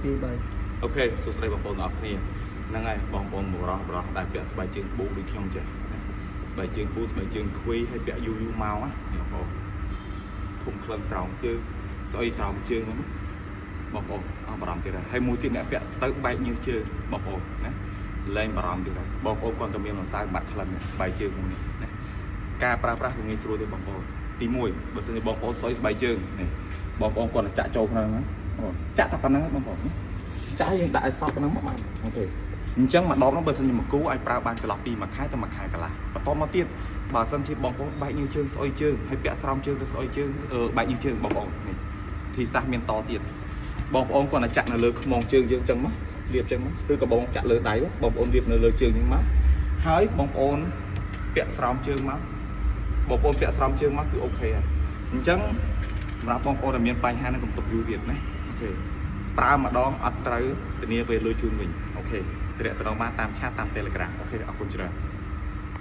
ពី3 អូខេសួស្តីបងប្អូនទាំងអស់គ្នាហ្នឹងហើយបងប្អូនបរោះដែលពាក់ស្បែកជើងប៊ូដូចខ្ញុំចេះស្បែកជើងប៊ូស្បែកជើងខ្វីហើយពាក់យូរមកណាបងប្អូនធំក្លឹមស្រោមជើងស្អុយស្រោមជើងហ្នឹងបងប្អូនអត់បារម្ភទៀតហើយមួយទៀតអ្នកពាក់ទៅបែកញើសជើងបងប្អូនណាលែងបារម្ភទៀតហើយបងប្អូនគាត់តែមានម្សៅបាត់ក្លឹមស្បែកជើងមួយនេះណាការប្រើប្រាស់វាងាយស្រួលទេបងប្អូនទី1បើសិនជាបងប្អូនស្អុយស្បែកជើងនេះបងប្អូនគាត់ចាក់ចូលក្នុងហ្នឹងចាក់តែប៉ុណ្ណឹងបងប្អូនចាក់យើងដាក់ឲ្យសពប៉ុណ្ណឹងមកបានអូខេអញ្ចឹងមួយដបហ្នឹងបើសិនជាមួយគូអាចប្រើបានចន្លោះពីមួយខែទៅមួយខែកន្លះបន្តមកទៀតបើសិនជាបងប្អូនបែកញើសជើងស្អុយជើងហើយពាក់ស្រោមជើងទៅស្អុយជើងបែកញើសជើងបងប្អូននេះធីសាសមានតទៀតបងប្អូនគាត់តែចាក់នៅលើខ្មងជើងយើងអញ្ចឹងមកលាបអញ្ចឹងមកឬក៏បងចាក់លើដៃបងប្អូនលាបនៅលើជើងអញ្ចឹងមកហើយបងប្អូនពាក់ស្រោមជើងមកបងប្អូនពាក់ស្រោមជើងមកគឺអូខេហើយអញ្ចឹងសម្រាប់បងប្អូនដែលមានបញ្ហានឹងកុំទុកយូរទៀតណាអូខេប្រើម្ដងអត់ត្រូវធានាពេលលុយជូនវិញអូខេទំនាក់ទំនងបានតាមឆាតតាម Telegram អូខេអរគុណច្រើន